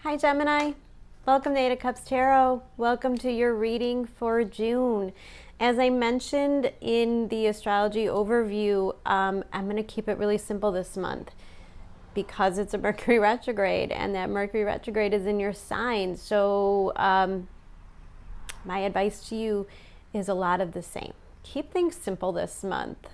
Hi Gemini, welcome to 8 of Cups Tarot. Welcome to your reading for June. As I mentioned in the astrology overview, I'm going to keep it really simple this month because it's a Mercury retrograde and that Mercury retrograde is in your sign. So my advice to you is a lot of the same. Keep things simple this month.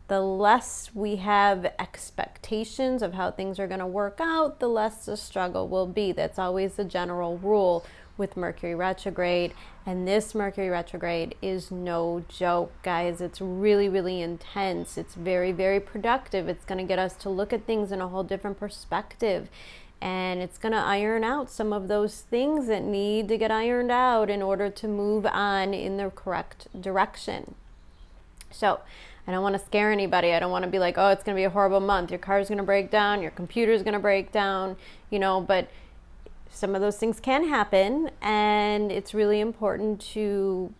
The less we have expectations of how things are going to work out, the less the struggle will be. That's always the general rule with Mercury retrograde. And this Mercury retrograde is no joke, guys. It's really, really intense. It's very, very productive. It's going to get us to look at things in a whole different perspective. And it's going to iron out some of those things that need to get ironed out in order to move on in the correct direction. So I don't want to scare anybody. I don't want to be like, oh, it's going to be a horrible month. Your car's going to break down. Your computer's going to break down, but some of those things can happen. And it's really important to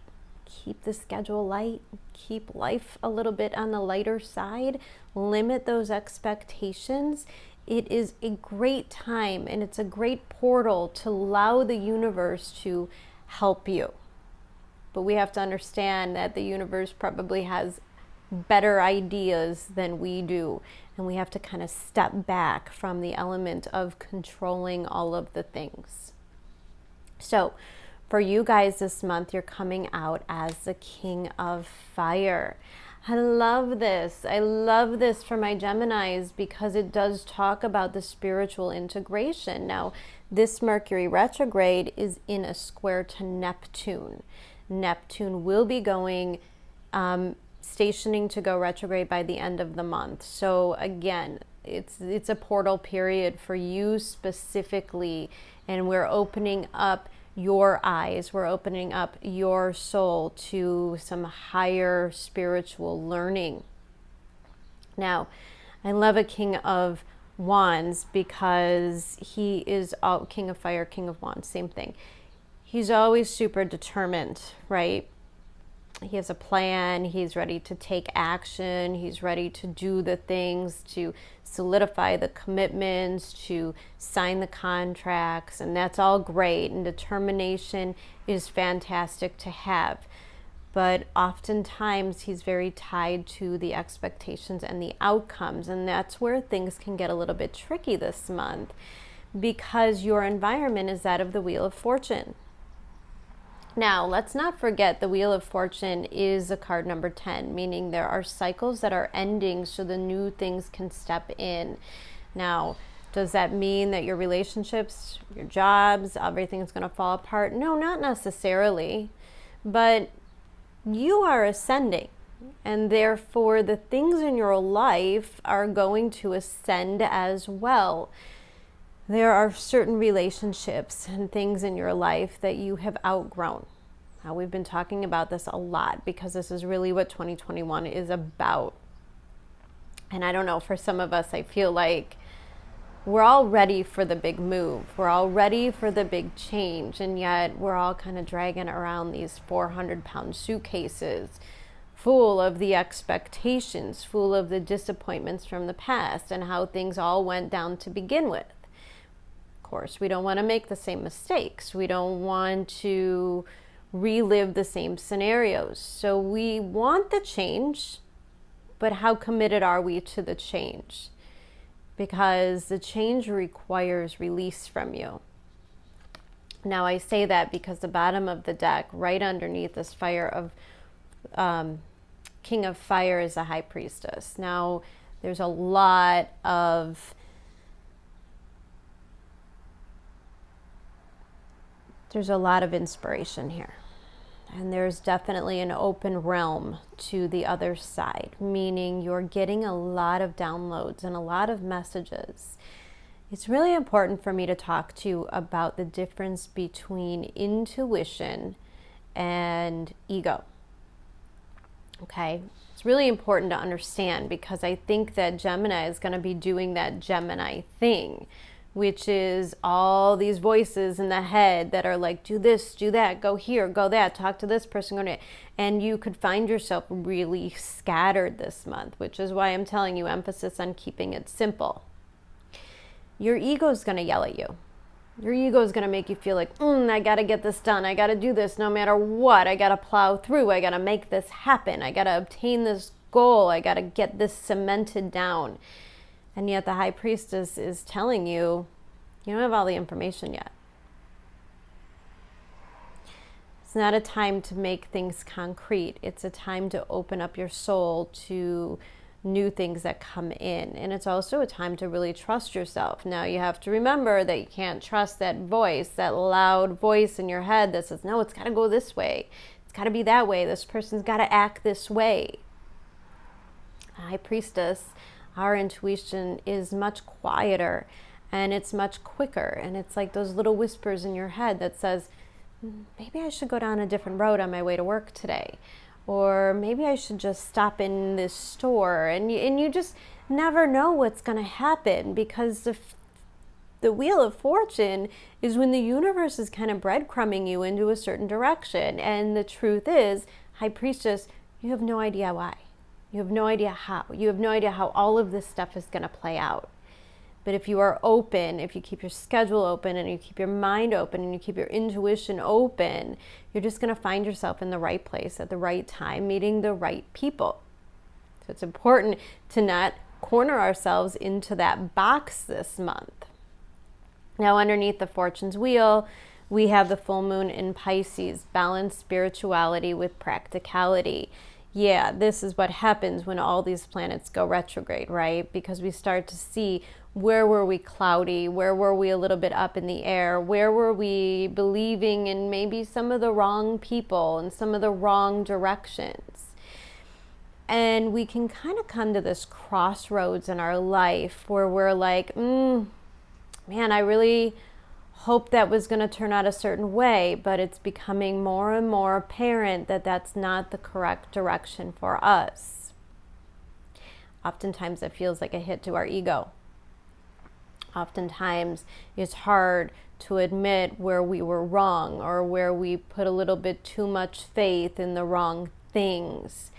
keep the schedule light, keep life a little bit on the lighter side, limit those expectations. It is a great time and it's a great portal to allow the universe to help you. But we have to understand that the universe probably has better ideas than we do, and we have to kind of step back from the element of controlling all of the things. So for you guys this month, you're coming out as the King of Fire. I love this. I love this for my Geminis because it does talk about the spiritual integration. Now, this Mercury retrograde is in a square to Neptune. Neptune will be going stationing to go retrograde by the end of the month. So again, it's a portal period for you specifically, and we're opening up your eyes, we're opening up your soul to some higher spiritual learning. Now, I love a King of Wands because he is King of Fire, King of Wands, same thing. He's always super determined, right? He has a plan, he's ready to take action, he's ready to do the things, to solidify the commitments, to sign the contracts, and that's all great, and determination is fantastic to have. But oftentimes he's very tied to the expectations and the outcomes, and that's where things can get a little bit tricky this month because your environment is that of the Wheel of Fortune. Now, let's not forget the Wheel of Fortune is a card number 10, meaning there are cycles that are ending so the new things can step in. Now, does that mean that your relationships, your jobs, everything's going to fall apart? No, not necessarily. But you are ascending, and therefore the things in your life are going to ascend as well. There are certain relationships and things in your life that you have outgrown. Now, we've been talking about this a lot because this is really what 2021 is about. And I don't know, for some of us, I feel like we're all ready for the big move. We're all ready for the big change. And yet we're all kind of dragging around these 400-pound suitcases full of the expectations, full of the disappointments from the past and how things all went down to begin with. Course, we don't want to make the same mistakes. We don't want to relive the same scenarios. So we want the change, but how committed are we to the change? Because the change requires release from you. Now, I say that because the bottom of the deck, right underneath this fire of King of Fire, is a High Priestess. Now, there's a lot of inspiration here. And there's definitely an open realm to the other side, meaning you're getting a lot of downloads and a lot of messages. It's really important for me to talk to you about the difference between intuition and ego. Okay? It's really important to understand because I think that Gemini is going to be doing that Gemini thing, which is all these voices in the head that are like, do this, do that, go here, go that, talk to this person, go to that. And you could find yourself really scattered this month, which is why I'm telling you, emphasis on keeping it simple. Your ego is going to yell at you. Your ego is going to make you feel like, I got to get this done. I got to do this no matter what. I got to plow through. I got to make this happen. I got to obtain this goal. I got to get this cemented down. And yet the High Priestess is telling you, you don't have all the information yet. It's not a time to make things concrete. It's a time to open up your soul to new things that come in. And it's also a time to really trust yourself. Now you have to remember that you can't trust that voice, that loud voice in your head that says, no, it's got to go this way. It's got to be that way. This person's got to act this way. High Priestess, our intuition is much quieter and it's much quicker. And it's like those little whispers in your head that says, maybe I should go down a different road on my way to work today. Or maybe I should just stop in this store. And you just never know what's going to happen, because the Wheel of Fortune is when the universe is kind of breadcrumbing you into a certain direction. And the truth is, High Priestess, you have no idea why. You have no idea how. You have no idea how all of this stuff is going to play out. But if you are open, if you keep your schedule open and you keep your mind open and you keep your intuition open, you're just going to find yourself in the right place at the right time, meeting the right people. So it's important to not corner ourselves into that box this month. Now, underneath the Fortune's wheel, we have the full moon in Pisces, balance spirituality with practicality. Yeah, this is what happens when all these planets go retrograde, right? Because we start to see, where were we cloudy? Where were we a little bit up in the air? Where were we believing in maybe some of the wrong people and some of the wrong directions? And we can kind of come to this crossroads in our life where we're like, man, I really hope that was going to turn out a certain way, but it's becoming more and more apparent that that's not the correct direction for us. Oftentimes it feels like a hit to our ego. Oftentimes it's hard to admit where we were wrong or where we put a little bit too much faith in the wrong things.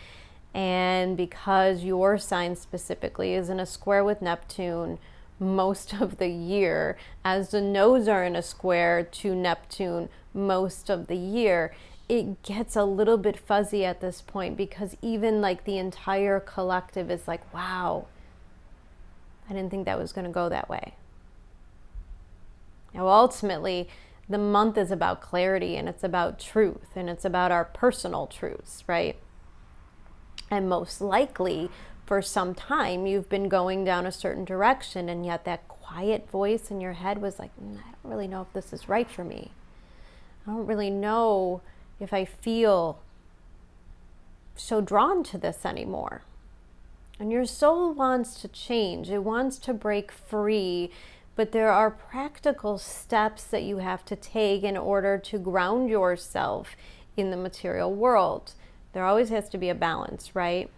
And because your sign specifically is in a square with Neptune most of the year, as the nodes are in a square to Neptune most of the year, it gets a little bit fuzzy at this point, because even like the entire collective is like, wow, I didn't think that was going to go that way. Now, ultimately, the month is about clarity, and it's about truth, and it's about our personal truths, right? And most likely, for some time, you've been going down a certain direction, and yet that quiet voice in your head was like, I don't really know if this is right for me. I don't really know if I feel so drawn to this anymore. And your soul wants to change. It wants to break free, but there are practical steps that you have to take in order to ground yourself in the material world. There always has to be a balance, right?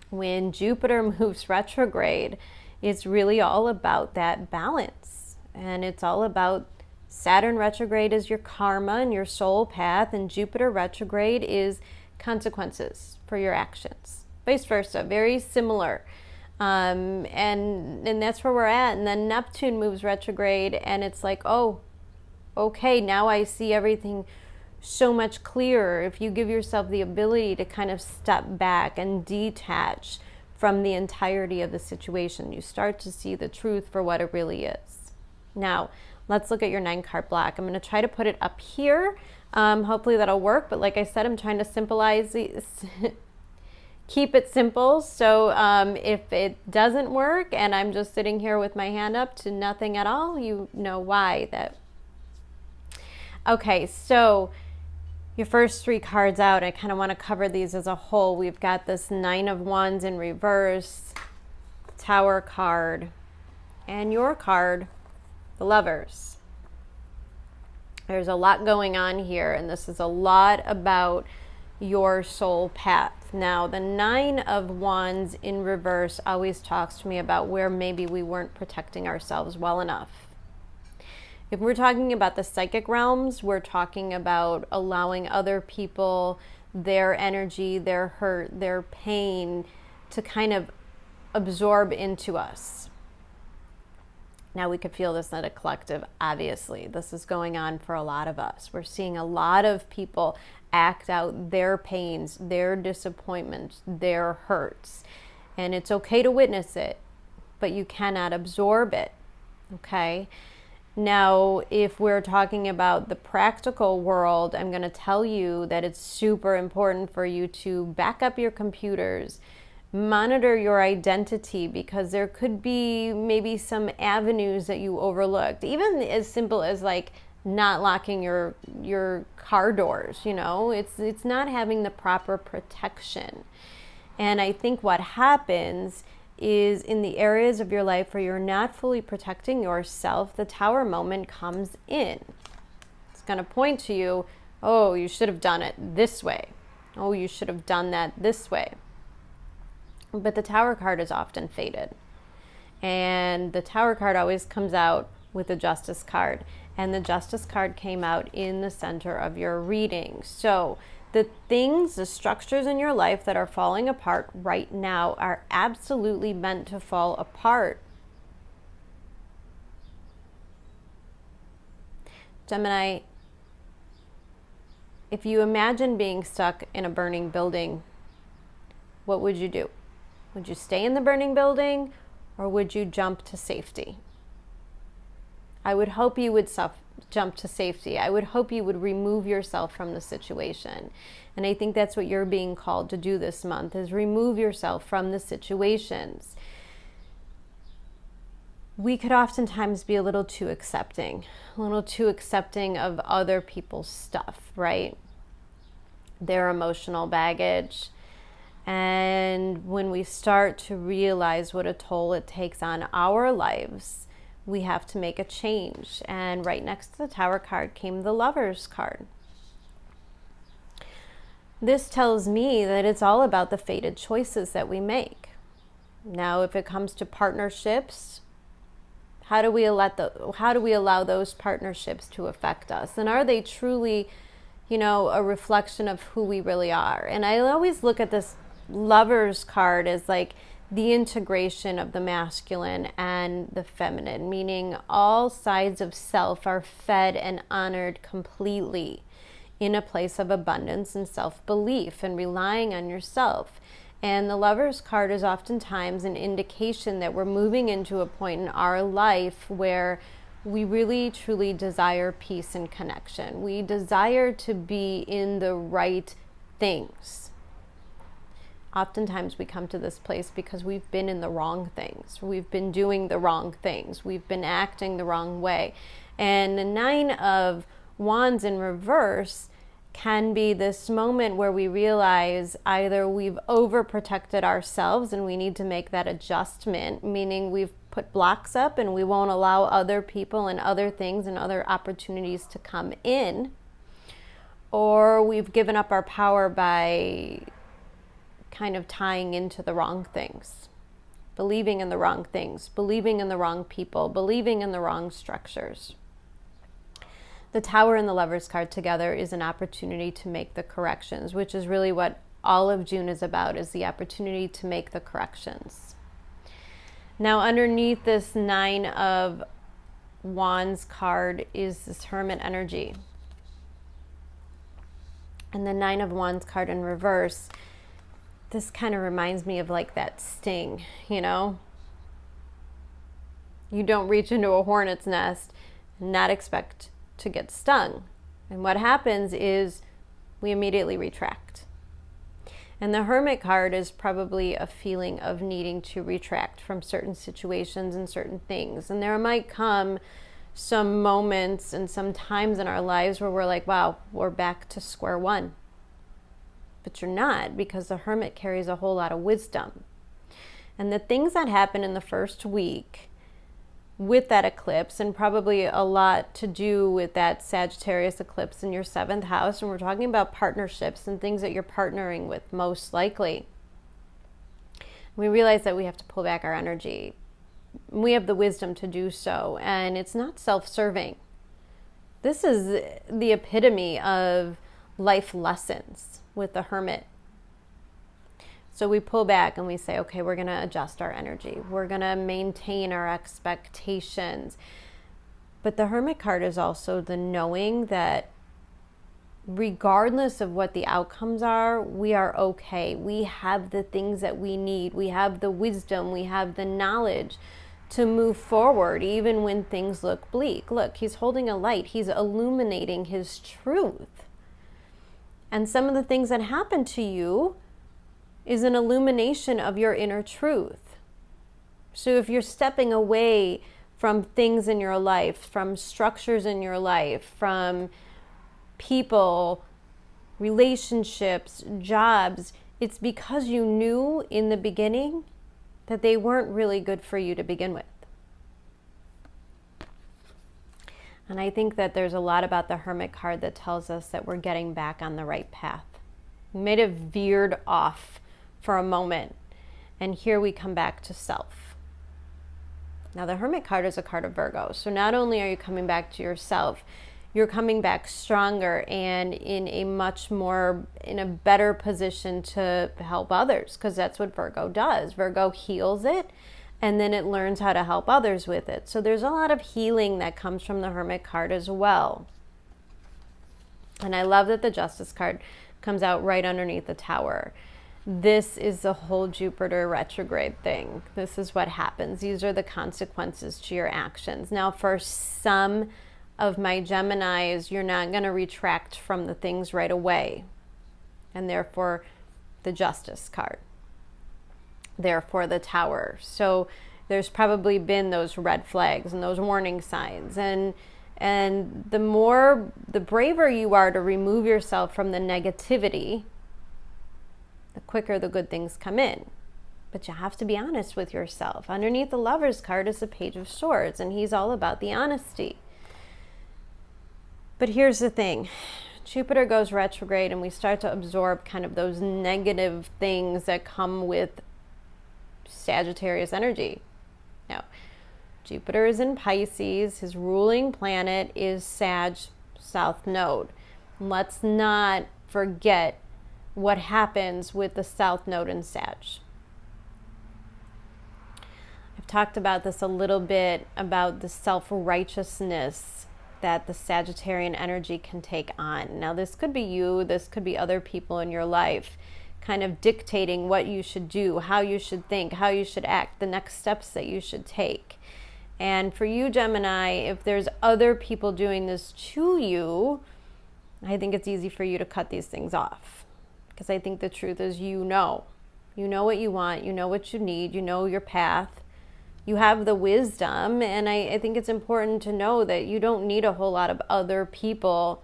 When Jupiter moves retrograde, it's really all about that balance. And it's all about Saturn retrograde is your karma and your soul path, and Jupiter retrograde is consequences for your actions. Vice versa, very similar. And that's where we're at. And then Neptune moves retrograde, and it's like, oh, okay, now I see everything so much clearer. If you give yourself the ability to kind of step back and detach from the entirety of the situation, you start to see the truth for what it really is. Now, let's look at your 9-card block. I'm going to try to put it up here. Hopefully that'll work. But like I said, I'm trying to symbolize keep it simple. So if it doesn't work and I'm just sitting here with my hand up to nothing at all, you know why that. Okay, so your first 3 cards out, I kind of want to cover these as a whole. We've got this 9 of Wands in reverse, Tower card, and your card, the Lovers. There's a lot going on here, and this is a lot about your soul path. Now, the 9 of Wands in reverse always talks to me about where maybe we weren't protecting ourselves well enough. If we're talking about the psychic realms, we're talking about allowing other people, their energy, their hurt, their pain to kind of absorb into us. Now we could feel this at a collective, obviously. This is going on for a lot of us. We're seeing a lot of people act out their pains, their disappointments, their hurts. And it's okay to witness it, but you cannot absorb it, okay? Now, if we're talking about the practical world, I'm going to tell you that it's super important for you to back up your computers, monitor your identity, because there could be maybe some avenues that you overlooked, even as simple as like not locking your car doors. You know, it's not having the proper protection. And I think what happens is in the areas of your life where you're not fully protecting yourself, the Tower moment comes in. It's going to point to you, oh, you should have done it this way. Oh, you should have done that this way. But the Tower card is often faded. And the Tower card always comes out with the Justice card. And the Justice card came out in the center of your reading. So the things, the structures in your life that are falling apart right now are absolutely meant to fall apart. Gemini, if you imagine being stuck in a burning building, what would you do? Would you stay in the burning building, or would you jump to safety? I would hope you would jump to safety. I would hope you would remove yourself from the situation. And I think that's what you're being called to do this month, is remove yourself from the situations. We could oftentimes be a little too accepting of other people's stuff, right? Their emotional baggage. And when we start to realize what a toll it takes on our lives, we have to make a change. And right next to the Tower card came the Lovers card. This tells me that it's all about the fated choices that we make. Now, if it comes to partnerships, how do we allow those partnerships to affect us? And are they truly, a reflection of who we really are? And I always look at this Lovers card as like the integration of the masculine and the feminine, meaning all sides of self are fed and honored completely in a place of abundance and self-belief and relying on yourself. And the Lovers card is oftentimes an indication that we're moving into a point in our life where we really truly desire peace and connection. We desire to be in the right things. Oftentimes we come to this place because we've been in the wrong things. We've been doing the wrong things. We've been acting the wrong way. And the Nine of Wands in reverse can be this moment where we realize either we've overprotected ourselves and we need to make that adjustment, meaning we've put blocks up and we won't allow other people and other things and other opportunities to come in, or we've given up our power by kind of tying into the wrong things, believing in the wrong things, believing in the wrong people, believing in the wrong structures. The Tower and the Lovers card together is an opportunity to make the corrections, which is really what all of June is about, is the opportunity to make the corrections. Now, underneath this Nine of Wands card is this Hermit energy. And the Nine of Wands card in reverse, this kind of reminds me of like that sting, You don't reach into a hornet's nest and not expect to get stung. And what happens is we immediately retract. And the Hermit card is probably a feeling of needing to retract from certain situations and certain things. And there might come some moments and some times in our lives where we're like, wow, we're back to square one. But you're not, because the Hermit carries a whole lot of wisdom. And the things that happen in the first week with that eclipse, and probably a lot to do with that Sagittarius eclipse in your 7th house, and we're talking about partnerships and things that you're partnering with most likely. We realize that we have to pull back our energy. We have the wisdom to do so, and it's not self-serving. This is the epitome of life lessons with the Hermit. So we pull back and we say, okay, we're going to adjust our energy. We're going to maintain our expectations. But the Hermit card is also the knowing that regardless of what the outcomes are, we are okay. We have the things that we need. We have the wisdom. We have the knowledge to move forward, even when things look bleak. Look, he's holding a light. He's illuminating his truth. And some of the things that happen to you is an illumination of your inner truth. So if you're stepping away from things in your life, from structures in your life, from people, relationships, jobs, it's because you knew in the beginning that they weren't really good for you to begin with. And I think that there's a lot about the Hermit card that tells us that we're getting back on the right path. We might have veered off for a moment, and here we come back to self. Now, the Hermit card is a card of Virgo, so not only are you coming back to yourself, you're coming back stronger and in a better position to help others, because that's what Virgo does. Virgo heals it, and then it learns how to help others with it. So there's a lot of healing that comes from the Hermit card as well. And I love that the Justice card comes out right underneath the Tower. This is the whole Jupiter retrograde thing. This is what happens. These are the consequences to your actions. Now, for some of my Geminis, you're not going to retract from the things right away. And therefore, the Justice card. Therefore, the Tower. So there's probably been those red flags and those warning signs. And the braver you are to remove yourself from the negativity, the quicker the good things come in. But you have to be honest with yourself. Underneath the Lover's card is the Page of Swords, and he's all about the honesty. But here's the thing. Jupiter goes retrograde, and we start to absorb kind of those negative things that come with Sagittarius energy. Now, Jupiter is in Pisces. His ruling planet is Sag South Node. Let's not forget what happens with the South Node in Sag. I've talked about this a little bit, about the self-righteousness that the Sagittarian energy can take on. Now, this could be you, this could be other people in your life, kind of dictating what you should do, how you should think, how you should act, the next steps that you should take. And for you, Gemini, if there's other people doing this to you, I think it's easy for you to cut these things off. Because I think the truth is you know what you want, you know what you need, you know your path. You have the wisdom, and I think it's important to know that you don't need a whole lot of other people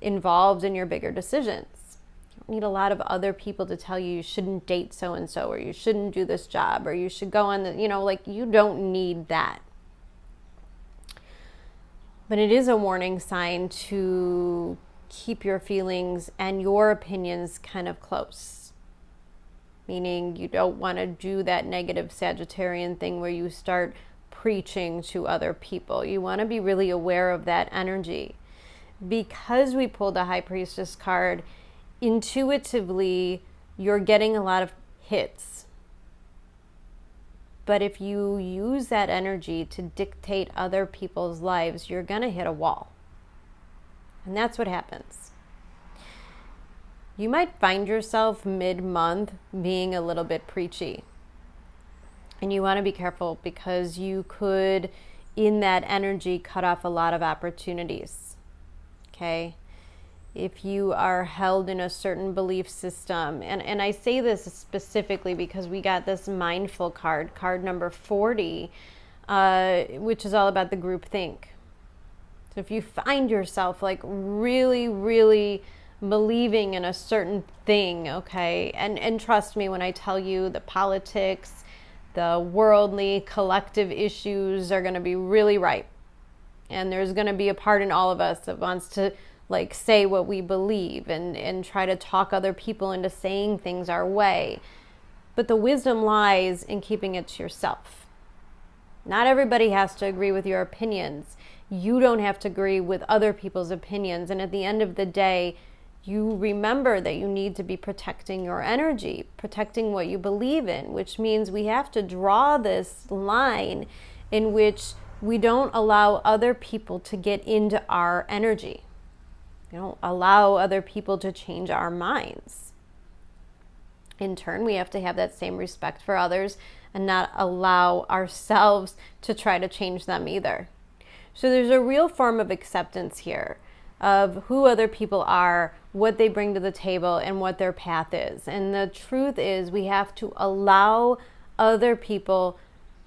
involved in your bigger decisions. You don't need a lot of other people to tell you shouldn't date so-and-so, or you shouldn't do this job, or you should go on the, you don't need that. But it is a warning sign to keep your feelings and your opinions kind of close. Meaning you don't want to do that negative Sagittarian thing where you start preaching to other people. You want to be really aware of that energy. Because we pulled the High Priestess card, intuitively, you're getting a lot of hits. But if you use that energy to dictate other people's lives, you're going to hit a wall. And that's what happens. You might find yourself mid-month being a little bit preachy. And you want to be careful, because you could, in that energy, cut off a lot of opportunities. Okay? If you are held in a certain belief system, and I say this specifically because we got this mindful card number 40, which is all about the group think. So if you find yourself like really, really believing in a certain thing, okay, and trust me when I tell you the politics, the worldly collective issues are going to be really ripe, and there's going to be a part in all of us that wants to like say what we believe and try to talk other people into saying things our way. But the wisdom lies in keeping it to yourself. Not everybody has to agree with your opinions. You don't have to agree with other people's opinions, and at the end of the day, you remember that you need to be protecting your energy, protecting what you believe in, which means we have to draw this line in which we don't allow other people to get into our energy. We don't allow other people to change our minds. In turn, we have to have that same respect for others and not allow ourselves to try to change them either. So there's a real form of acceptance here of who other people are, what they bring to the table, and what their path is. And the truth is, we have to allow other people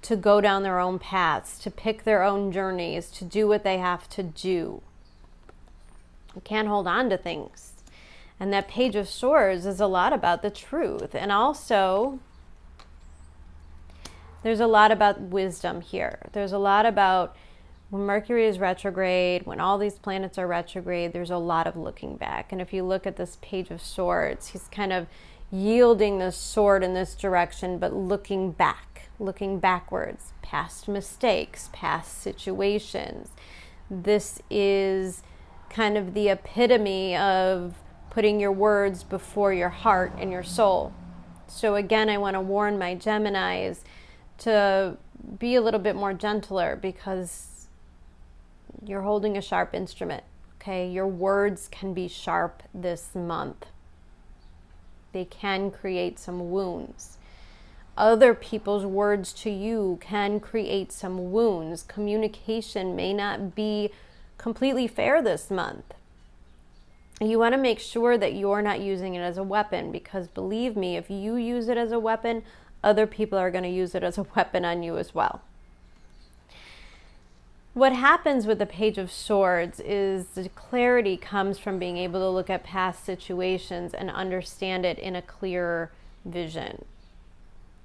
to go down their own paths, to pick their own journeys, to do what they have to do. We can't hold on to things. And that Page of Swords is a lot about the truth. And also, there's a lot about wisdom here. There's a lot about when Mercury is retrograde, when all these planets are retrograde, there's a lot of looking back. And if you look at this Page of Swords, he's kind of yielding the sword in this direction, but looking back, looking backwards, past mistakes, past situations. This is kind of the epitome of putting your words before your heart and your soul. So again, I want to warn my Geminis to be a little bit more gentler, because you're holding a sharp instrument, okay? Your words can be sharp this month. They can create some wounds. Other people's words to you can create some wounds. Communication may not be completely fair this month. You want to make sure that you're not using it as a weapon, because believe me, if you use it as a weapon, other people are going to use it as a weapon on you as well. What happens with the Page of Swords is the clarity comes from being able to look at past situations and understand it in a clearer vision.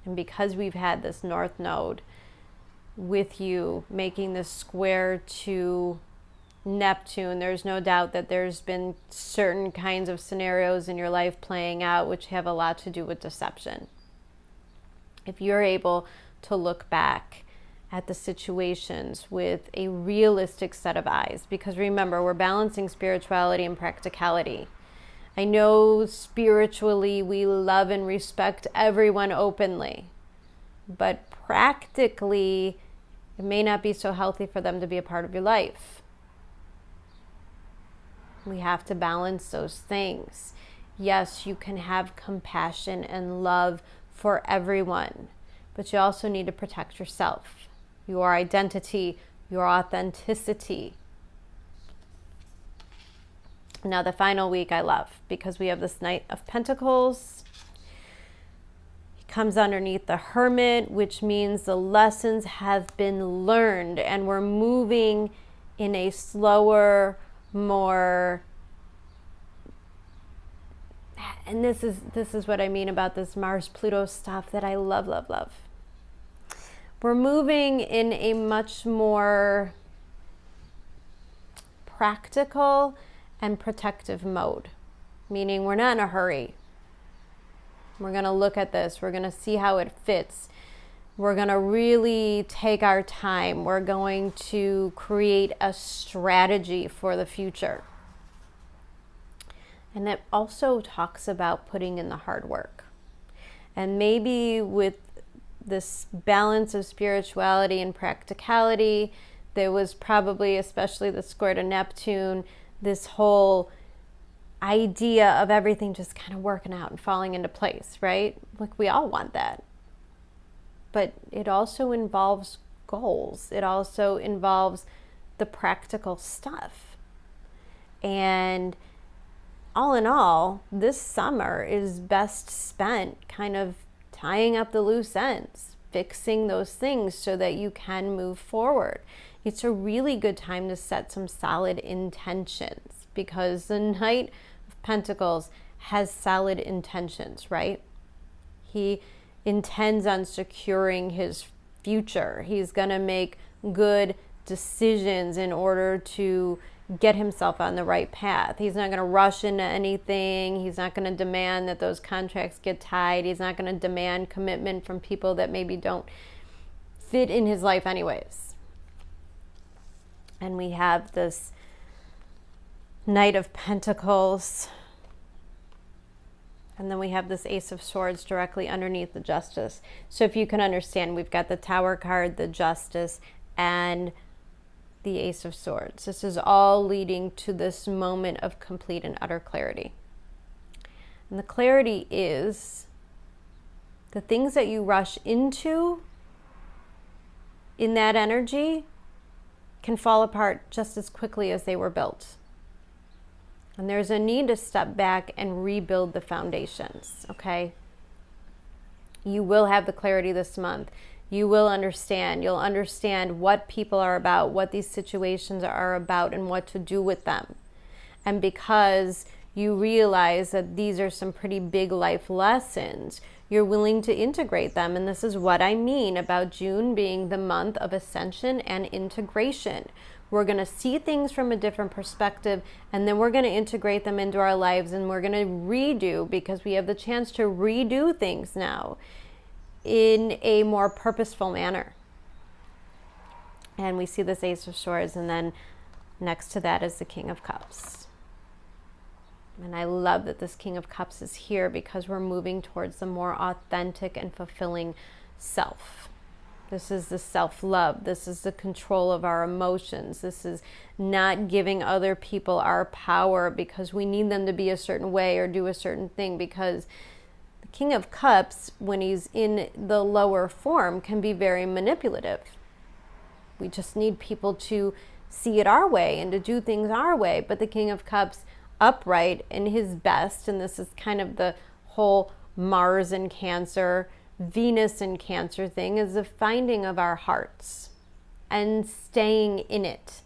And because we've had this North Node with you making this square to Neptune, there's no doubt that there's been certain kinds of scenarios in your life playing out which have a lot to do with deception. If you're able to look back at the situations with a realistic set of eyes, because remember, we're balancing spirituality and practicality. I know spiritually we love and respect everyone openly, but practically it may not be so healthy for them to be a part of your life. We have to balance those things. Yes, you can have compassion and love for everyone, but you also need to protect yourself, your identity, your authenticity. Now the final week I love, because we have this Knight of Pentacles. He comes underneath the Hermit, which means the lessons have been learned, and we're moving in a slower, more, and this is what I mean about this Mars-Pluto stuff that I love, love, love. We're moving in a much more practical and protective mode, meaning we're not in a hurry. We're going to look at this. We're going to see how it fits. We're going to really take our time. We're going to create a strategy for the future. And it also talks about putting in the hard work. And maybe with this balance of spirituality and practicality, there was probably, especially the square to Neptune, this whole idea of everything just kind of working out and falling into place, right? Like, we all want that. But it also involves goals. It also involves the practical stuff. And all in all, this summer is best spent kind of tying up the loose ends, fixing those things so that you can move forward. It's a really good time to set some solid intentions, because the Knight of Pentacles has solid intentions, right? He intends on securing his future. He's going to make good decisions in order to get himself on the right path. He's not going to rush into anything. He's not going to demand that those contracts get tied. He's not going to demand commitment from people that maybe don't fit in his life anyways. And we have this Knight of Pentacles And then we have this Ace of Swords directly underneath the Justice. So if you can understand, we've got the Tower card, the Justice, and the Ace of Swords. This is all leading to this moment of complete and utter clarity. And the clarity is the things that you rush into in that energy can fall apart just as quickly as they were built. And there's a need to step back and rebuild the foundations, okay? You will have the clarity this month. You will understand. You'll understand what people are about, what these situations are about, and what to do with them. And because you realize that these are some pretty big life lessons, you're willing to integrate them. And this is what I mean about June being the month of ascension and integration. We're going to see things from a different perspective, and then we're going to integrate them into our lives, and we're going to redo, because we have the chance to redo things now in a more purposeful manner. And we see this Ace of Swords, and then next to that is the King of Cups. And I love that this King of Cups is here, because we're moving towards the more authentic and fulfilling self. This is the self-love. This is the control of our emotions. This is not giving other people our power because we need them to be a certain way or do a certain thing, because the King of Cups, when he's in the lower form, can be very manipulative. We just need people to see it our way and to do things our way. But the King of Cups, upright in his best, and this is kind of the whole Mars and Cancer, Venus and Cancer thing, is the finding of our hearts and staying in it.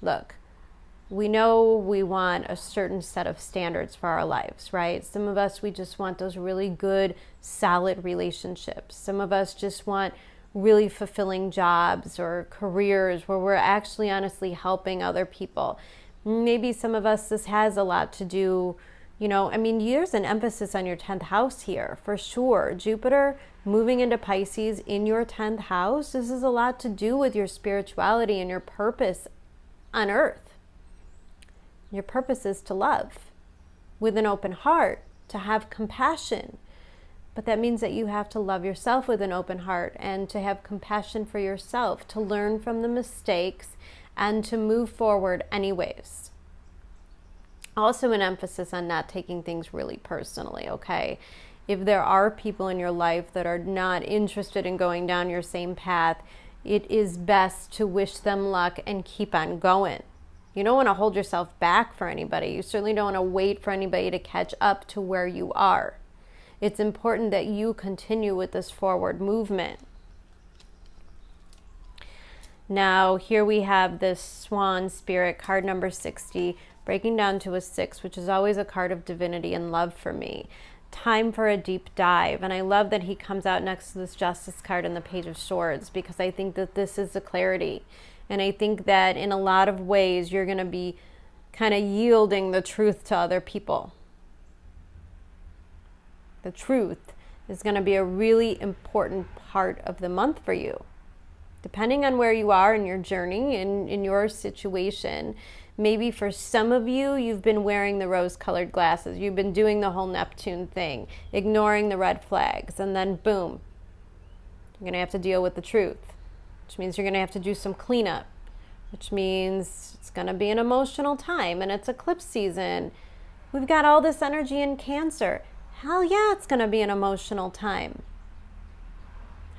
Look, we know we want a certain set of standards for our lives, right? Some of us, we just want those really good, solid relationships. Some of us just want really fulfilling jobs or careers where we're actually honestly helping other people. Maybe some of us, this has a lot to do, there's an emphasis on your 10th house here, for sure. Jupiter moving into Pisces in your 10th house, this is a lot to do with your spirituality and your purpose on earth. Your purpose is to love with an open heart, to have compassion. But that means that you have to love yourself with an open heart and to have compassion for yourself, to learn from the mistakes and to move forward anyways. Also an emphasis on not taking things really personally, okay? If there are people in your life that are not interested in going down your same path, it is best to wish them luck and keep on going. You don't want to hold yourself back for anybody. You certainly don't want to wait for anybody to catch up to where you are. It's important that you continue with this forward movement. Now, here we have this Swan Spirit, card number 60, breaking down to a 6, which is always a card of divinity and love for me. Time for a deep dive. And I love that he comes out next to this Justice card and the Page of Swords, because I think that this is the clarity. And I think that in a lot of ways, you're going to be kind of yielding the truth to other people. The truth is going to be a really important part of the month for you. Depending on where you are in your journey, in your situation, maybe for some of you, you've been wearing the rose-colored glasses. You've been doing the whole Neptune thing, ignoring the red flags, and then boom, you're going to have to deal with the truth, which means you're going to have to do some cleanup, which means it's going to be an emotional time, and it's eclipse season. We've got all this energy in Cancer. Hell yeah, it's going to be an emotional time.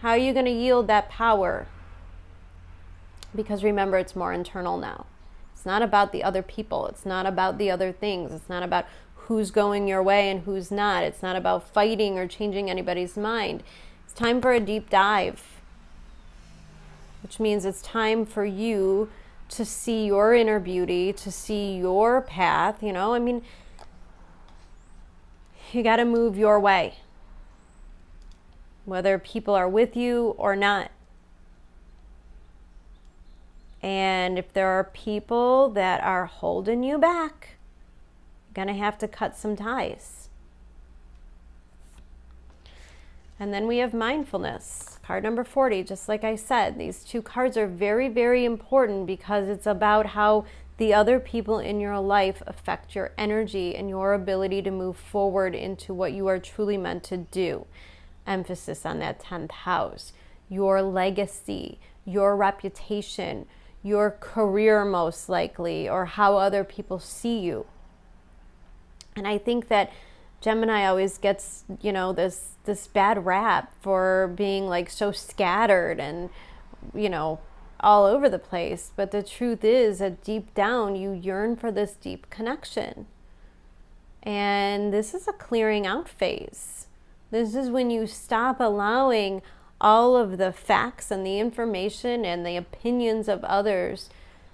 How are you going to yield that power? Because remember, it's more internal now. It's not about the other people. It's not about the other things. It's not about who's going your way and who's not. It's not about fighting or changing anybody's mind. It's time for a deep dive, which means it's time for you to see your inner beauty, to see your path. You got to move your way, whether people are with you or not. And if there are people that are holding you back, you're going to have to cut some ties. And then we have mindfulness. card number 40, just like I said, these two cards are very, very important because it's about how the other people in your life affect your energy and your ability to move forward into what you are truly meant to do. Emphasis on that 10th house. Your legacy, your reputation, your career most likely, or how other people see you. And I think that Gemini always gets, this bad rap for being like so scattered and, all over the place. But the truth is that deep down, you yearn for this deep connection. And this is a clearing out phase. This is when you stop allowing all of the facts and the information and the opinions of others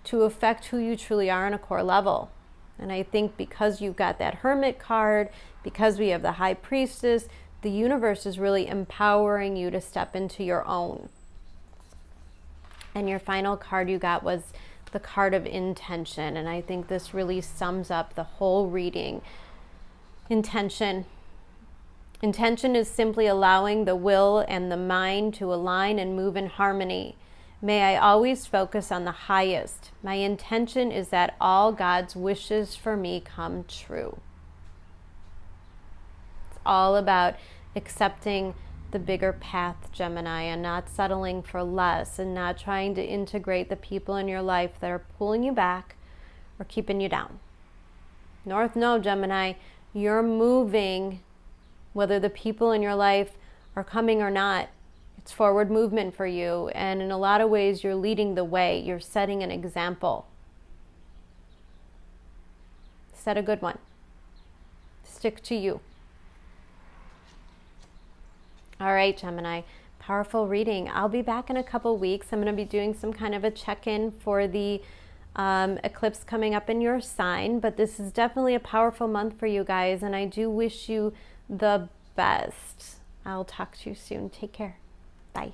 to affect who you truly are on a core level. And I think because you've got that Hermit card, because we have the High Priestess, the universe is really empowering you to step into your own. And your final card you got was the card of intention. And I think this really sums up the whole reading. Intention. Intention is simply allowing the will and the mind to align and move in harmony. May I always focus on the highest. My intention is that all God's wishes for me come true. It's all about accepting the bigger path, Gemini, and not settling for less and not trying to integrate the people in your life that are pulling you back or keeping you down. North Node, Gemini, you're moving, whether the people in your life are coming or not. It's forward movement for you, and in a lot of ways you're leading the way. You're setting an example. Set a good one. Stick to you. All right, Gemini, powerful reading. I'll be back in a couple weeks. I'm going to be doing some kind of a check-in for the eclipse coming up in your sign, but this is definitely a powerful month for you guys, and I do wish you the best. I'll talk to you soon. Take care. Bye.